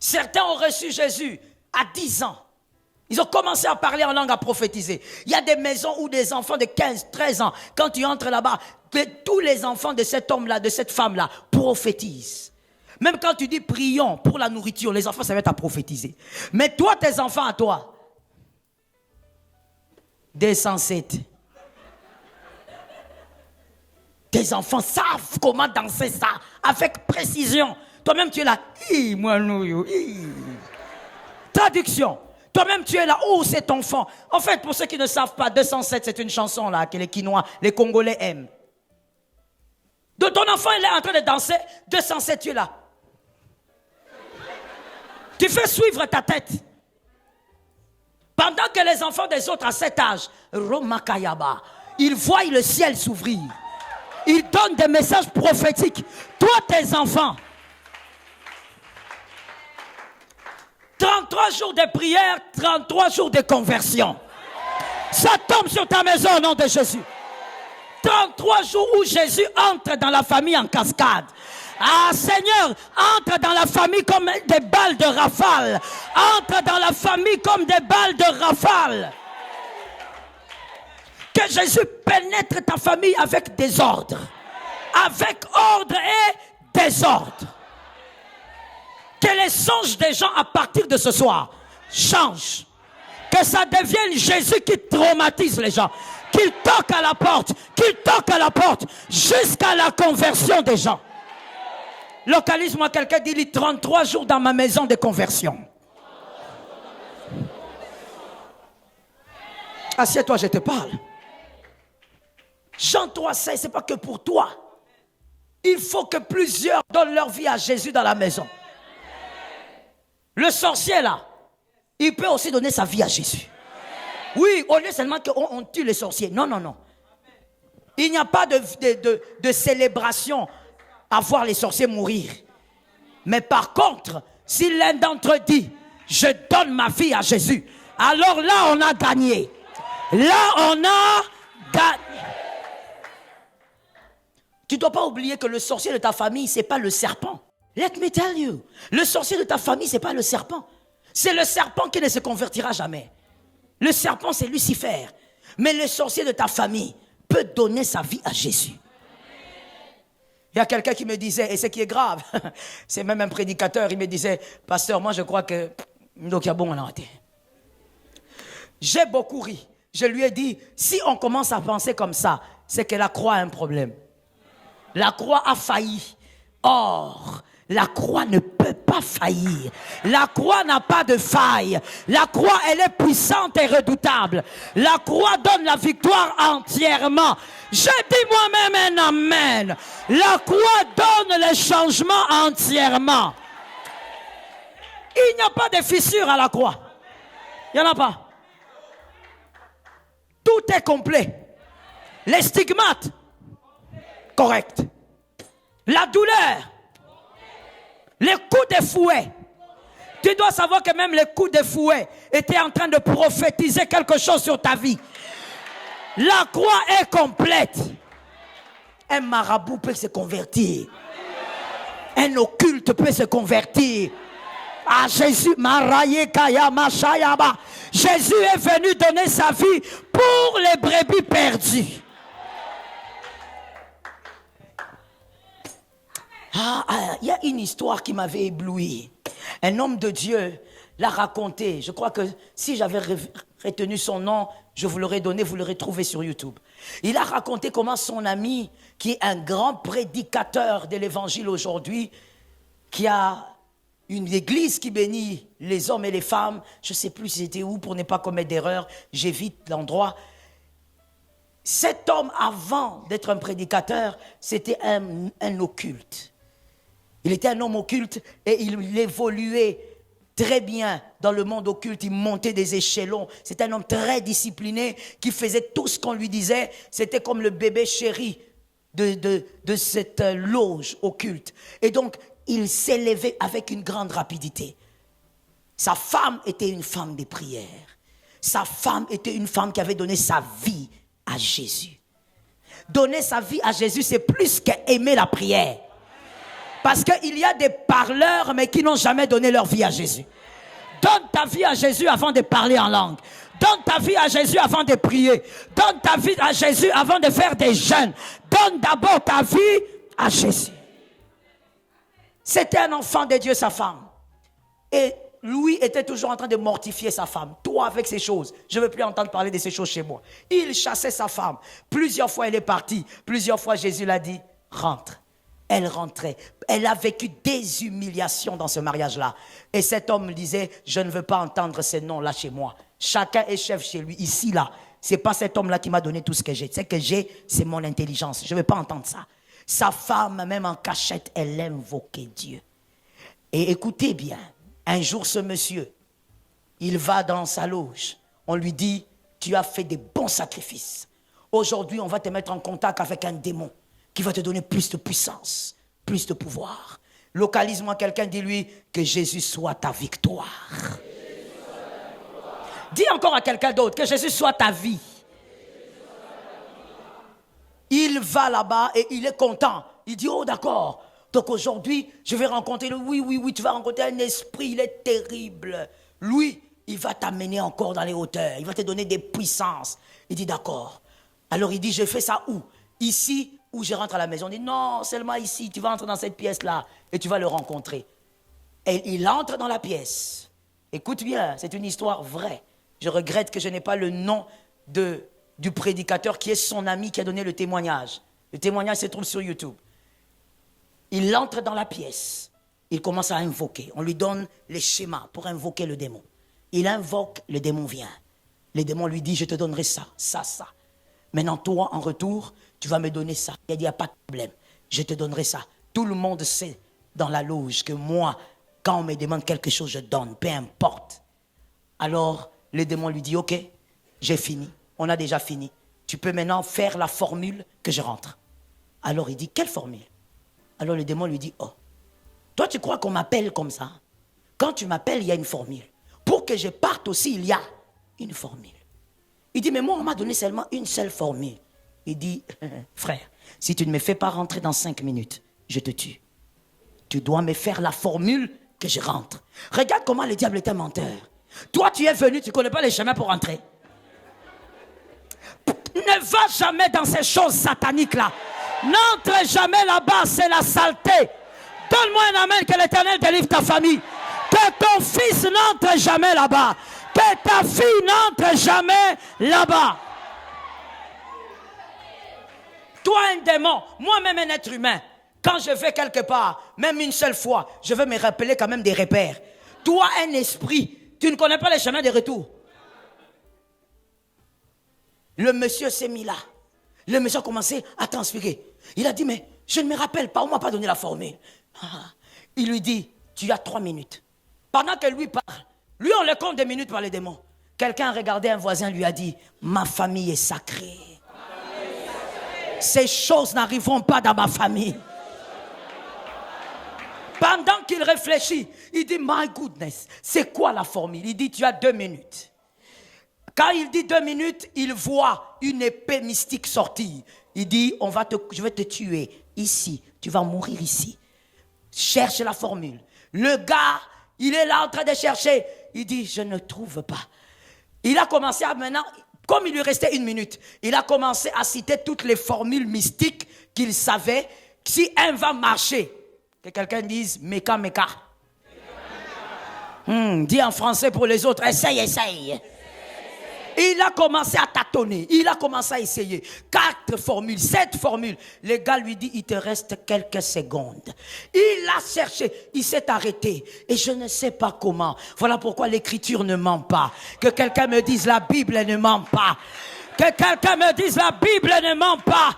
Certains ont reçu Jésus à 10 ans. Ils ont commencé à parler en langue, à prophétiser. Il y a des maisons où des enfants de 15, 13 ans, quand tu entres là-bas, tous les enfants de cet homme-là, de cette femme-là, prophétisent. Même quand tu dis prions pour la nourriture, les enfants, ça va être à prophétiser. Mais toi, tes enfants à toi, 207. Tes enfants savent comment danser ça avec précision. Toi-même, tu es là. Traduction. Toi-même, tu es là. Oh, cet enfant. En fait, pour ceux qui ne savent pas, 207, c'est une chanson là que les Quinois, les Congolais aiment. Donc, ton enfant, il est en train de danser. 207, tu es là. Tu fais suivre ta tête. Pendant que les enfants des autres à cet âge, Romakayaba, ils voient le ciel s'ouvrir. Ils donnent des messages prophétiques. Toi, tes enfants, 33 jours de prière, 33 jours de conversion. Ça tombe sur ta maison au nom de Jésus. 33 jours où Jésus entre dans la famille en cascade. Ah Seigneur, entre dans la famille comme des balles de rafale. Entre dans la famille comme des balles de rafale. Que Jésus pénètre ta famille avec désordre. Avec ordre et désordre. Que les songes des gens à partir de ce soir changent. Que ça devienne Jésus qui traumatise les gens. Qu'il toque à la porte. Qu'il toque à la porte. Jusqu'à la conversion des gens. Localise-moi quelqu'un dit, il 33 jours dans ma maison de conversion. Assieds-toi, je te parle. Jean 3,16, c'est pas que pour toi. Il faut que plusieurs donnent leur vie à Jésus dans la maison. Le sorcier là, il peut aussi donner sa vie à Jésus. Oui, on est seulement qu'on tue les sorciers. Non, non, non. Il n'y a pas de célébration à voir les sorciers mourir. Mais par contre, si l'un d'entre eux dit, je donne ma vie à Jésus, alors là on a gagné. Là on a gagné. Tu ne dois pas oublier que le sorcier de ta famille, ce n'est pas le serpent. Let me tell you. Le sorcier de ta famille, ce n'est pas le serpent. C'est le serpent qui ne se convertira jamais. Le serpent, c'est Lucifer. Mais le sorcier de ta famille peut donner sa vie à Jésus. Il y a quelqu'un qui me disait, et ce qui est grave, c'est même un prédicateur, il me disait, pasteur, moi je crois que... J'ai beaucoup ri. Je lui ai dit, si on commence à penser comme ça, c'est que la croix a un problème. La croix a failli. Or, la croix ne peut pas faillir. La croix n'a pas de faille. La croix, elle est puissante et redoutable. La croix donne la victoire entièrement. Je dis moi-même un amen. La croix donne le changement entièrement. Il n'y a pas de fissure à la croix. Il n'y en a pas. Tout est complet. Les stigmates, correct. La douleur, les coups de fouet. Tu dois savoir que même les coups de fouet étaient en train de prophétiser quelque chose sur ta vie. La croix est complète. Un marabout peut se convertir. Un occulte peut se convertir. Ah, Jésus, Jésus est venu donner sa vie pour les brebis perdues. Il y a une histoire qui m'avait ébloui. Un homme de Dieu l'a raconté. Je crois que si j'avais retenu son nom, je vous l'aurais donné, vous l'aurez trouvé sur YouTube. Il a raconté comment son ami, qui est un grand prédicateur de l'évangile aujourd'hui, qui a une église qui bénit les hommes et les femmes, je ne sais plus c'était où pour ne pas commettre d'erreur, j'évite l'endroit. Cet homme, avant d'être un prédicateur, c'était un occulte. Il était un homme occulte et il évoluait très bien dans le monde occulte. Il montait des échelons. C'était un homme très discipliné qui faisait tout ce qu'on lui disait. C'était comme le bébé chéri de cette loge occulte. Et donc, il s'élevait avec une grande rapidité. Sa femme était une femme de prière. Sa femme était une femme qui avait donné sa vie à Jésus. Donner sa vie à Jésus, c'est plus qu'aimer la prière. Parce qu'il y a des parleurs, mais qui n'ont jamais donné leur vie à Jésus. Donne ta vie à Jésus avant de parler en langue. Donne ta vie à Jésus avant de prier. Donne ta vie à Jésus avant de faire des jeûnes. Donne d'abord ta vie à Jésus. C'était un enfant de Dieu, sa femme. Et lui était toujours en train de mortifier sa femme. Toi, avec ces choses, je ne veux plus entendre parler de ces choses chez moi. Il chassait sa femme. Plusieurs fois, elle est partie. Plusieurs fois, Jésus l'a dit, rentre. Elle rentrait. Elle a vécu des humiliations dans ce mariage-là. Et cet homme disait, je ne veux pas entendre ces noms-là chez moi. Chacun est chef chez lui. Ici, là, ce n'est pas cet homme-là qui m'a donné tout ce que j'ai. Ce que j'ai, c'est mon intelligence. Je ne veux pas entendre ça. Sa femme, même en cachette, elle invoquait Dieu. Et écoutez bien, un jour, ce monsieur, il va dans sa loge. On lui dit, tu as fait des bons sacrifices. Aujourd'hui, on va te mettre en contact avec un démon qui va te donner plus de puissance, plus de pouvoir. Localise-moi quelqu'un, dis-lui que Jésus soit ta victoire. Dis encore à quelqu'un d'autre que Jésus soit ta vie. Il va là-bas et il est content. Il dit, oh d'accord, donc aujourd'hui, je vais rencontrer le... Oui, tu vas rencontrer un esprit, il est terrible. Lui, il va t'amener encore dans les hauteurs. Il va te donner des puissances. Il dit, d'accord. Alors il dit, je fais ça où? Ici, où je rentre à la maison. Il dit, non, seulement ici, tu vas entrer dans cette pièce-là et tu vas le rencontrer. Et il entre dans la pièce. Écoute bien, c'est une histoire vraie. Je regrette que je n'ai pas le nom du prédicateur qui est son ami qui a donné le témoignage. Le témoignage se trouve sur YouTube. Il entre dans la pièce. Il commence à invoquer. On lui donne les schémas pour invoquer le démon. Il invoque, le démon vient. Le démon lui dit, je te donnerai ça, ça, ça. Maintenant, toi, en retour, tu vas me donner ça. Il a dit, il n'y a pas de problème. Je te donnerai ça. Tout le monde sait dans la loge que moi, quand on me demande quelque chose, je donne, peu importe. Alors, le démon lui dit, ok, j'ai fini. On a déjà fini. Tu peux maintenant faire la formule que je rentre. Alors, il dit, quelle formule? Alors, le démon lui dit, oh, toi, tu crois qu'on m'appelle comme ça? Quand tu m'appelles, il y a une formule. Pour que je parte aussi, il y a une formule. Il dit, mais moi, on m'a donné seulement une seule formule. Il dit, frère, si tu ne me fais pas rentrer dans 5 minutes, je te tue. Tu dois me faire la formule que je rentre. Regarde comment le diable est un menteur. Toi, tu es venu, tu ne connais pas les chemins pour rentrer. Ne va jamais dans ces choses sataniques-là. N'entre jamais là-bas, c'est la saleté. Donne-moi un amen, que l'Éternel délivre ta famille. Que ton fils n'entre jamais là-bas. Que ta fille n'entre jamais là-bas. Toi, un démon, moi-même un être humain, quand je vais quelque part, même une seule fois, je veux me rappeler quand même des repères. Toi, un esprit, tu ne connais pas les chemins de retour. Le monsieur s'est mis là. Le monsieur a commencé à transpirer. Il a dit, mais je ne me rappelle pas, on ne m'a pas donné la formule. Il lui dit, tu as 3 minutes. Pendant que lui parle, lui on le compte des minutes par les démons. Quelqu'un a regardé un voisin, lui a dit, ma famille est sacrée. Ces choses n'arriveront pas dans ma famille. Pendant qu'il réfléchit, il dit, my goodness, c'est quoi la formule? Il dit, tu as 2 minutes. Quand il dit 2 minutes, il voit une épée mystique sortir. Il dit, je vais te tuer ici, tu vas mourir ici. Cherche la formule. Le gars, il est là en train de chercher. Il dit, je ne trouve pas. Il a commencé à maintenant, comme il lui restait 1 minute, il a commencé à citer toutes les formules mystiques qu'il savait. Si un va marcher, que quelqu'un dise, meka, meka. Dis en français pour les autres, essaye. Il a commencé à tâtonner, il a commencé à essayer. 4 formules, 7 formules. Le gars lui dit, il te reste quelques secondes. Il a cherché, il s'est arrêté. Et je ne sais pas comment. Voilà pourquoi l'écriture ne ment pas. Que quelqu'un me dise, la Bible ne ment pas. Que quelqu'un me dise, la Bible ne ment pas.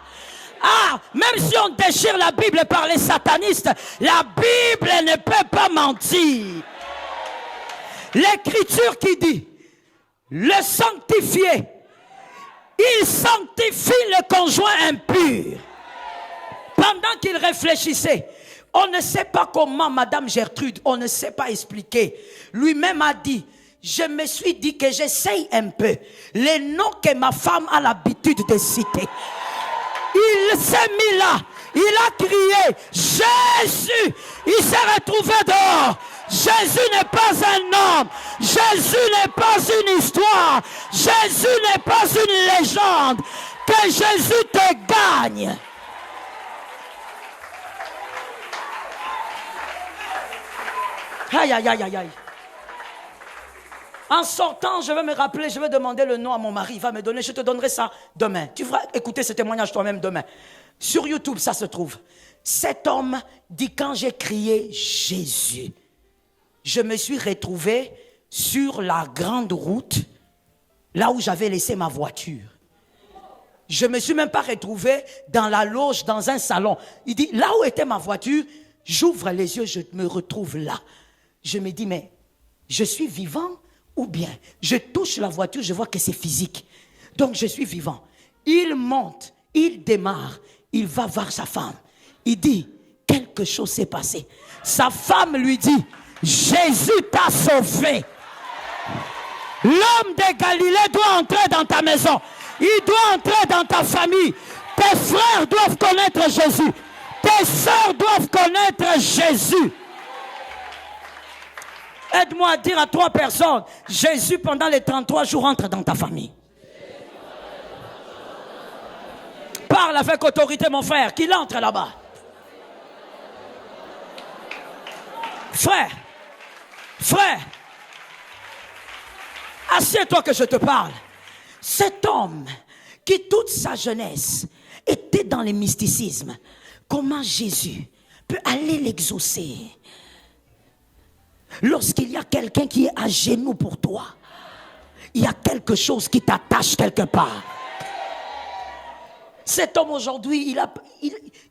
Ah, même si on déchire la Bible par les satanistes, la Bible ne peut pas mentir. L'écriture qui dit, le sanctifié, il sanctifie le conjoint impur. Pendant qu'il réfléchissait, on ne sait pas comment Madame Gertrude, on ne sait pas expliquer. Lui-même a dit, je me suis dit que j'essaye un peu les noms que ma femme a l'habitude de citer. Il s'est mis là, Il a crié, Jésus. Il s'est retrouvé dehors. Jésus n'est pas un homme. Jésus n'est pas une histoire. Jésus n'est pas une légende. Que Jésus te gagne. Aïe, aïe, aïe, aïe, aïe. En sortant, je vais me rappeler, je vais demander le nom à mon mari. Il va me donner, je te donnerai ça demain. Tu vas écouter ce témoignage toi-même demain. Sur YouTube, ça se trouve. Cet homme dit, quand j'ai crié Jésus, je me suis retrouvé sur la grande route, là où j'avais laissé ma voiture. Je ne me suis même pas retrouvé dans la loge, dans un salon. Il dit, là où était ma voiture, j'ouvre les yeux, je me retrouve là. Je me dis, mais je suis vivant ou bien je touche la voiture, je vois que c'est physique. Donc je suis vivant. Il monte, il démarre, il va voir sa femme. Il dit, quelque chose s'est passé. Sa femme lui dit, Jésus t'a sauvé. L'homme de Galilée doit entrer dans ta maison. Il doit entrer dans ta famille. Tes frères doivent connaître Jésus. Tes sœurs doivent connaître Jésus. Aide-moi à dire à 3 personnes, Jésus pendant les 33 jours entre dans ta famille. Parle avec autorité mon frère, qu'il entre là-bas. Frère, assieds-toi que je te parle. Cet homme qui toute sa jeunesse était dans le mysticisme, comment Jésus peut aller l'exaucer? Lorsqu'il y a quelqu'un qui est à genoux pour toi, il y a quelque chose qui t'attache quelque part. Cet homme aujourd'hui,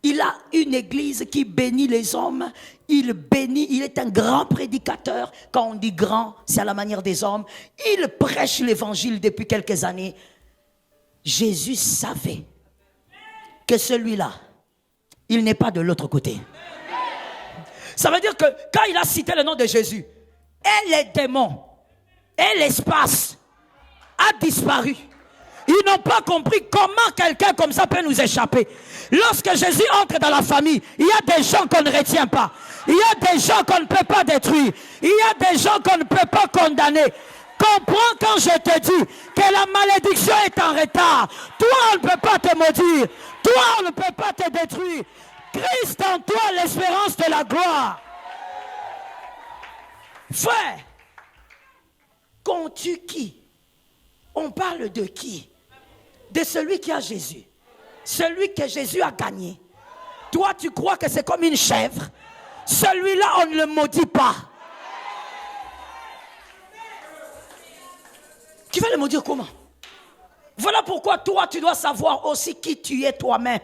il a une église qui bénit les hommes. Il est un grand prédicateur. Quand on dit grand, c'est à la manière des hommes. Il prêche l'évangile depuis quelques années. Jésus savait que celui-là, il n'est pas de l'autre côté. Ça veut dire que quand il a cité le nom de Jésus, et les démons, et l'espace a disparu. Ils n'ont pas compris comment quelqu'un comme ça peut nous échapper. Lorsque Jésus entre dans la famille, il y a des gens qu'on ne retient pas. Il y a des gens qu'on ne peut pas détruire. Il y a des gens qu'on ne peut pas condamner. Comprends quand je te dis que la malédiction est en retard. Toi, on ne peut pas te maudire. Toi, on ne peut pas te détruire. Christ en toi, l'espérance de la gloire. Frère, comptes-tu qui? On parle de qui? De celui qui a Jésus. Celui que Jésus a gagné. Toi, tu crois que c'est comme une chèvre. Celui-là, on ne le maudit pas. Tu vas le maudire comment? Voilà pourquoi toi, tu dois savoir aussi qui tu es toi-même.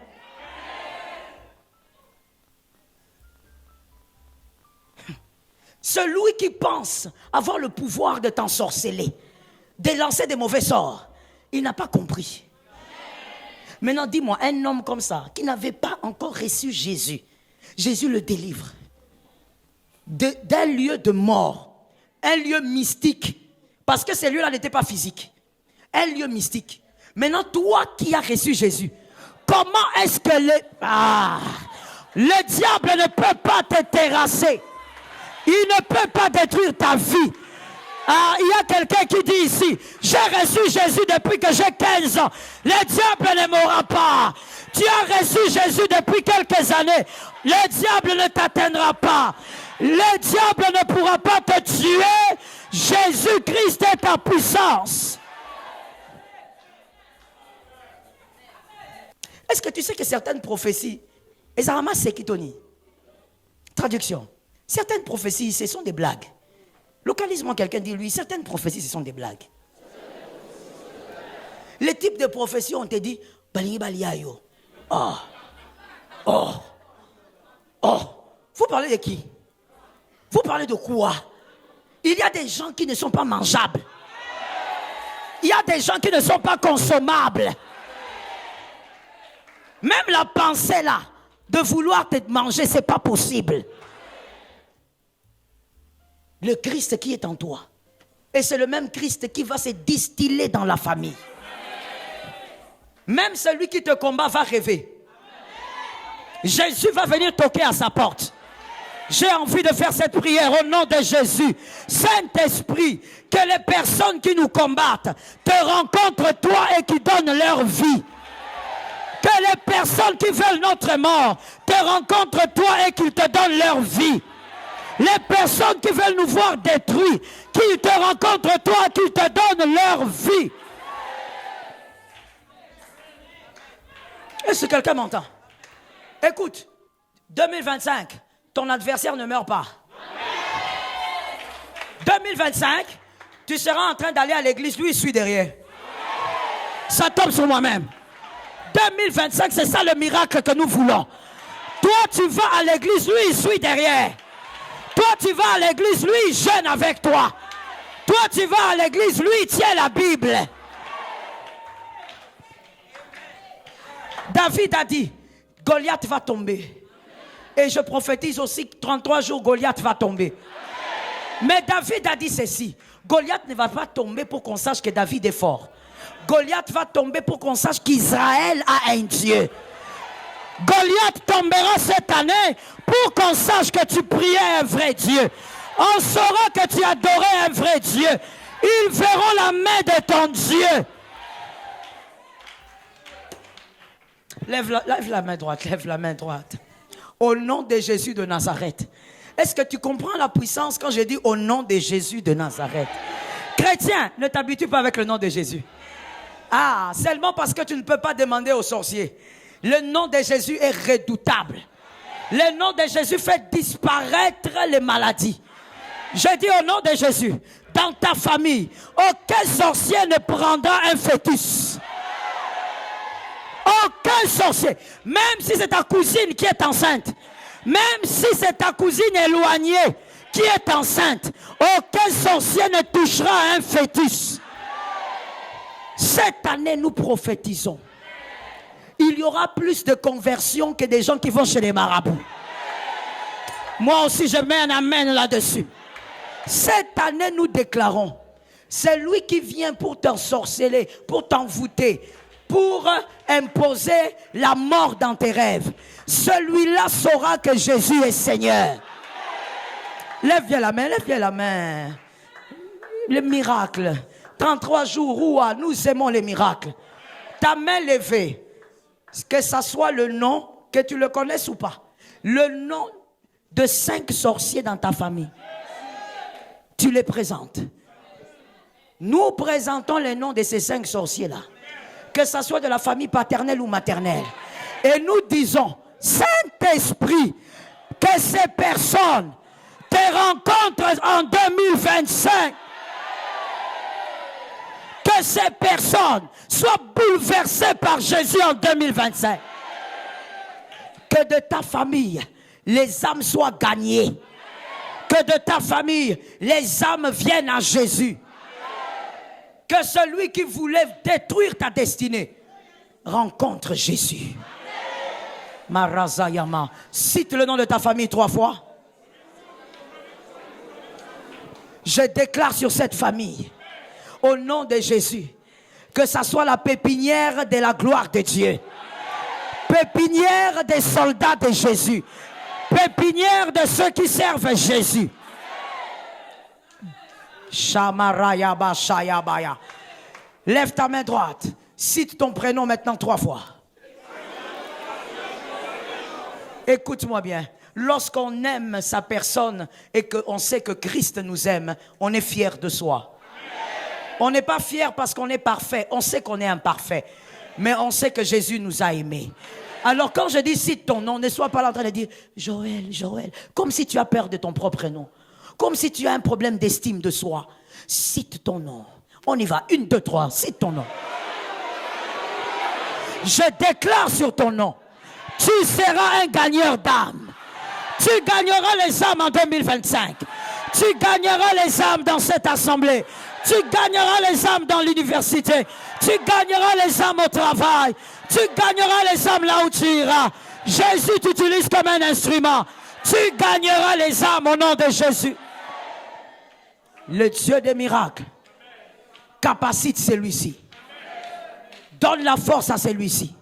Celui qui pense avoir le pouvoir de t'ensorceler, de lancer des mauvais sorts, il n'a pas compris. Maintenant, dis-moi, un homme comme ça, qui n'avait pas encore reçu Jésus, Jésus le délivre d'un lieu de mort, un lieu mystique, parce que ce lieu-là n'était pas physique, un lieu mystique. Maintenant, toi qui as reçu Jésus, comment est-ce que le diable ne peut pas te terrasser? Il ne peut pas détruire ta vie. Il y a quelqu'un qui dit ici, j'ai reçu Jésus depuis que j'ai 15 ans. Le diable ne m'aura pas. Tu as reçu Jésus depuis quelques années. Le diable ne t'atteindra pas. Le diable ne pourra pas te tuer. Jésus-Christ est ta puissance. Est-ce que tu sais que certaines prophéties, Ezarama Sekitoni, traduction, certaines prophéties, ce sont des blagues. Localise-moi quelqu'un, dit lui, certaines prophéties, ce sont des blagues. Les types de prophéties, on te dit, Vous parlez de qui? Vous parlez de quoi? Il y a des gens qui ne sont pas mangeables. Il y a des gens qui ne sont pas consommables. Même la pensée là, de vouloir te manger, ce n'est pas possible. Le Christ qui est en toi. Et c'est le même Christ qui va se distiller dans la famille. Même celui qui te combat va rêver. Jésus va venir toquer à sa porte. J'ai envie de faire cette prière au nom de Jésus. Saint-Esprit, que les personnes qui nous combattent te rencontrent toi et qui donnent leur vie. Que les personnes qui veulent notre mort te rencontrent toi et qu'ils te donnent leur vie. Les personnes qui veulent nous voir détruits, qu'ils te rencontrent toi et qu'ils te donnent leur vie. Est-ce que quelqu'un m'entend? Écoute, 2025, ton adversaire ne meurt pas. 2025, tu seras en train d'aller à l'église, lui il suit derrière. Ça tombe sur moi-même. 2025, c'est ça le miracle que nous voulons. Toi, tu vas à l'église, lui il suit derrière. Toi, tu vas à l'église, lui il jeûne avec toi. Toi, tu vas à l'église, lui il tient la Bible. David a dit, Goliath va tomber. Et je prophétise aussi que 33 jours, Goliath va tomber. Mais David a dit ceci, Goliath ne va pas tomber pour qu'on sache que David est fort. Goliath va tomber pour qu'on sache qu'Israël a un Dieu. Goliath tombera cette année pour qu'on sache que tu priais un vrai Dieu. On saura que tu adorais un vrai Dieu. Ils verront la main de ton Dieu. Lève la main droite, lève la main droite. Au nom de Jésus de Nazareth. Est-ce que tu comprends la puissance quand je dis au nom de Jésus de Nazareth? Chrétien, ne t'habitue pas avec le nom de Jésus. Ah, seulement parce que tu ne peux pas demander aux sorciers. Le nom de Jésus est redoutable. Le nom de Jésus fait disparaître les maladies. Je dis au nom de Jésus, dans ta famille, aucun sorcier ne prendra un fœtus. Aucun sorcier, même si c'est ta cousine qui est enceinte, même si c'est ta cousine éloignée qui est enceinte, aucun sorcier ne touchera un fœtus. Cette année, nous prophétisons. Il y aura plus de conversions que des gens qui vont chez les marabouts. Moi aussi, je mets un amen là-dessus. Cette année, nous déclarons, c'est lui qui vient pour t'ensorceler, pour t'envoûter, pour imposer la mort dans tes rêves. Celui-là saura que Jésus est Seigneur. Lève bien la main, lève bien la main. Le miracle. 33 jours, Roua, nous aimons les miracles. Ta main levée, que ça soit le nom, que tu le connaisses ou pas, le nom de 5 sorciers dans ta famille, tu les présentes. Nous présentons les noms de ces 5 sorciers-là, que ça soit de la famille paternelle ou maternelle. Et nous disons, Saint-Esprit, que ces personnes te rencontrent en 2025. Que ces personnes soient bouleversées par Jésus en 2025. Que de ta famille, les âmes soient gagnées. Que de ta famille, les âmes viennent à Jésus. Que celui qui voulait détruire ta destinée rencontre Jésus. Marazayama. Cite le nom de ta famille 3 fois. Je déclare sur cette famille, au nom de Jésus, que ça soit la pépinière de la gloire de Dieu. Pépinière des soldats de Jésus. Pépinière de ceux qui servent Jésus. Shamarayaba Shayabaya. Lève ta main droite. Cite ton prénom maintenant 3 fois. Écoute-moi bien. Lorsqu'on aime sa personne et qu'on sait que Christ nous aime, on est fier de soi. On n'est pas fier parce qu'on est parfait. On sait qu'on est imparfait. Mais on sait que Jésus nous a aimés. Alors quand je dis cite ton nom, ne sois pas là en train de dire Joël, Joël. Comme si tu as peur de ton propre nom. Comme si tu as un problème d'estime de soi. Cite ton nom. On y va. 1, 2, 3. Cite ton nom. Je déclare sur ton nom. Tu seras un gagneur d'âmes. Tu gagneras les âmes en 2025. Tu gagneras les âmes dans cette assemblée. Tu gagneras les âmes dans l'université. Tu gagneras les âmes au travail. Tu gagneras les âmes là où tu iras. Jésus t'utilise comme un instrument. Tu gagneras les âmes au nom de Jésus. Le Dieu des miracles capacite celui-ci. Donne la force à celui-ci.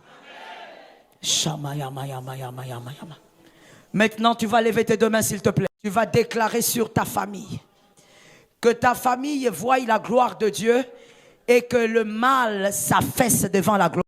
Maintenant, tu vas lever tes deux mains, s'il te plaît. Tu vas déclarer sur ta famille. Que ta famille voie la gloire de Dieu et que le mal s'affaisse devant la gloire.